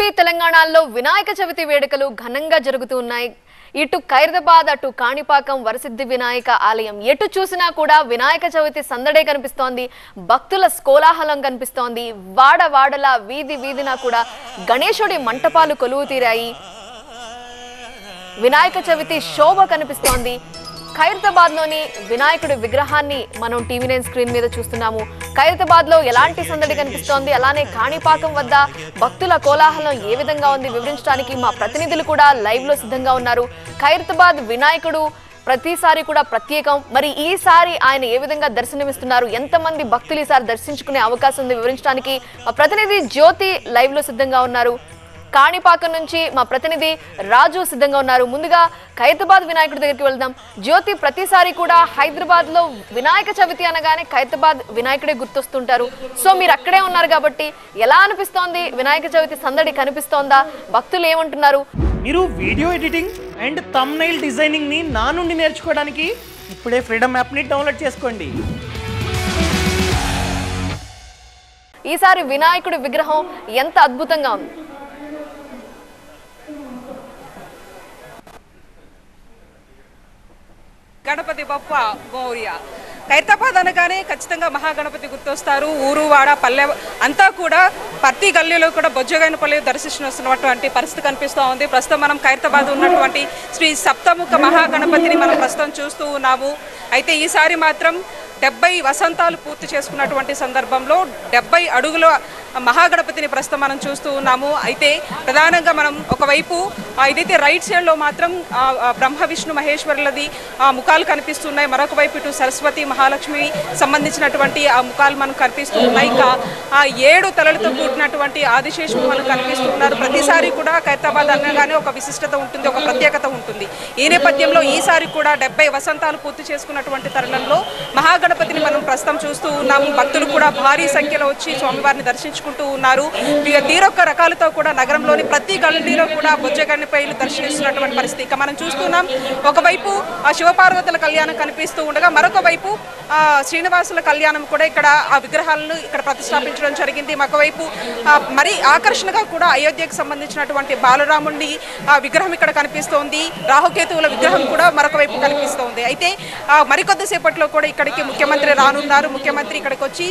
AP తెలంగాణలో వినాయక చవితి వేడుకలు ఘనంగా జరుగుతున్నాయి. ఇటు ఖైరతాబాద్ అటు కాణిపాకం వరసిద్ధి వినాయక ఆలయం ఎటు చూసినా కూడా వినాయక చవితి సందడే కనిపిస్తోంది. భక్తుల కోలాహలం కనిపిస్తోంది. వాడవాడల వీధి వీధిన కూడా గణేశుడి మంటపాలు కొలువు తీరాయి. వినాయక చవితి శోభ కనిపిస్తోంది. ఖైరతాబాద్ లోని వినాయకుడి విగ్రహాన్ని మనం టీవీ9 స్క్రీన్ మీద చూస్తున్నాము. ఖైరతాబాద్ లో ఎలాంటి సందడి కనిపిస్తోంది, అలానే కాణిపాకం వద్ద భక్తుల కోలాహలం ఏ విధంగా ఉంది వివరించడానికి మా ప్రతినిధులు కూడా లైవ్ లో సిద్ధంగా ఉన్నారు. ఖైరతాబాద్ వినాయకుడు ప్రతిసారి కూడా ప్రత్యేకం. మరి ఈసారి ఆయన ఏ విధంగా దర్శనమిస్తున్నారు, ఎంతమంది భక్తులు ఈసారి దర్శించుకునే అవకాశం ఉంది వివరించడానికి మా ప్రతినిధి జ్యోతి లైవ్ లో సిద్ధంగా ఉన్నారు. కాణిపాకం నుంచి మా ప్రతినిధి రాజు సిద్ధంగా ఉన్నారు. ముందుగా ఖైరతాబాద్ వినాయకుడి దగ్గరికి వెళ్దాం. జ్యోతి, ప్రతిసారి కూడా హైదరాబాద్ లో వినాయక చవితి అనగానే ఖైరతాబాద్ వినాయకుడే గుర్తొస్తుంటారు. సో మీరు అక్కడే ఉన్నారు కాబట్టి ఎలా అనిపిస్తోంది? వినాయక చవితి సందడి కనిపిస్తోందా? భక్తులు ఏమంటున్నారు? మీరు video editing and thumbnail designing ని నా నుండి నేర్చుకోవడానికి ఇప్పుడే ఫ్రీడమ్ యాప్ ని డౌన్లోడ్ చేసుకోండి. ఈసారి వినాయకుడి విగ్రహం ఎంత అద్భుతంగా ఉంది. గణపతి బప్ప మౌర్య. ఖైరతాబాద్ అనగానే ఖచ్చితంగా మహాగణపతి గుర్తొస్తారు. ఊరు వాడ పల్లె అంతా కూడా ప్రతి గల్లీలో కూడా బొజ్జగైన పల్లె దర్శిస్తున్నటువంటి పరిస్థితి కనిపిస్తూ ఉంది. ప్రస్తుతం మనం ఖైరతాబాద్ ఉన్నటువంటి శ్రీ సప్తముఖ మహాగణపతిని మనం ప్రస్తుతం చూస్తూ ఉన్నాము. అయితే ఈసారి మాత్రం 70 వసంతాలు పూర్తి చేసుకున్నటువంటి సందర్భంలో 70 అడుగుల మహాగణపతిని ప్రస్తుతం మనం చూస్తూ ఉన్నాము. అయితే ప్రధానంగా మనం ఒకవైపు ఇదైతే రైట్ సైడ్లో మాత్రం బ్రహ్మ విష్ణు మహేశ్వరులది ముఖాలు కనిపిస్తున్నాయి. మరొక వైపు ఇటు సరస్వతి మహాలక్ష్మి సంబంధించినటువంటి ఆ ముఖాలు మనకు కనిపిస్తూ ఉన్నాయి. ఇంకా 7 తలలతో కూడినటువంటి ఆదిశేషుడు మనకు కనిపిస్తూ ఉన్నారు. ప్రతిసారి కూడా ఖైరతాబాద్ అనగానే ఒక విశిష్టత ఉంటుంది, ఒక ప్రత్యేకత ఉంటుంది. ఈ నేపథ్యంలో ఈసారి కూడా 70 వసంతాలు పూర్తి చేసుకున్నటువంటి తరుణంలో మహాగణపతిని మనం ప్రస్తుతం చూస్తూ ఉన్నాము. భక్తులు కూడా భారీ సంఖ్యలో వచ్చి స్వామివారిని దర్శించుకుంటూ ఉన్నారు. తీరొక్క రకాలతో కూడా నగరంలోని ప్రతి గల్లీలో కూడా బొజ్జగణపతులు దర్శనిస్తున్నటువంటి పరిస్థితి ఇక మనం చూస్తున్నాం. ఒకవైపు శివపార్వతుల కళ్యాణం కనిపిస్తూ ఉండగా మరొక వైపు శ్రీనివాసుల కళ్యాణం కూడా ఇక్కడ ఆ విగ్రహాలను ఇక్కడ ప్రతిష్టాపించడం జరిగింది. మరొకవైపు మరి ఆకర్షణగా కూడా అయోధ్యకు సంబంధించినటువంటి బాలరాముడి విగ్రహం ఇక్కడ కనిపిస్తోంది. రాహుకేతువుల విగ్రహం కూడా మరొక వైపు కనిపిస్తోంది. అయితే మరికొద్దిసేపట్లో కూడా ఇక్కడికి ముఖ్యమంత్రి రానున్నారు. ముఖ్యమంత్రి ఇక్కడికి వచ్చి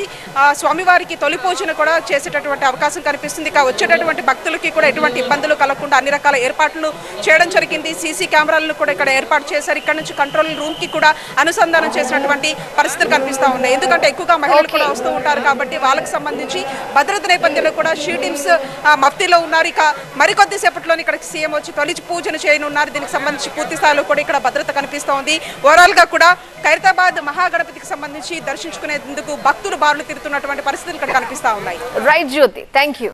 స్వామివారికి తొలి పూజను కూడా చేసేటటువంటి అవకాశం కనిపిస్తుంది. ఇక వచ్చేటటువంటి భక్తులకి కూడా ఎటువంటి ఇబ్బందులు కలగకుండా అన్ని రకాల ఏర్పాట్లు చేయడం జరిగింది. సీసీ కెమెరాలను కూడా ఇక్కడ ఏర్పాటు చేశారు. ఇక్కడ నుంచి కంట్రోల్ రూమ్ కి కూడా అనుసంధానం చేసినటువంటి పరిస్థితులు కనిపిస్తూ ఉన్నాయి. ఎందుకంటే ఎక్కువగా మహిళలు కూడా వస్తూ ఉంటారు కాబట్టి వాళ్ళకి సంబంధించి భద్రత నేపథ్యంలో కూడా షీ టీమ్స్ మఫ్తీలో ఉన్నారు. ఇక మరికొద్ది సేపట్లోనే ఇక్కడ సీఎం వచ్చి తొలి పూజను చేయనున్నారు. దీనికి సంబంధించి పూర్తి స్థాయిలో కూడా ఇక్కడ భద్రత కనిపిస్తూ ఉంది. ఓవరాల్ గా కూడా ఖైరతాబాద్ మహాగణపతికి సంబంధించి దర్శించుకునేందుకు భక్తులు బారులు తిరుగుతున్నటువంటి పరిస్థితులు ఇక్కడ కనిపిస్తూ ఉన్నాయి. Right Jyothi, thank you.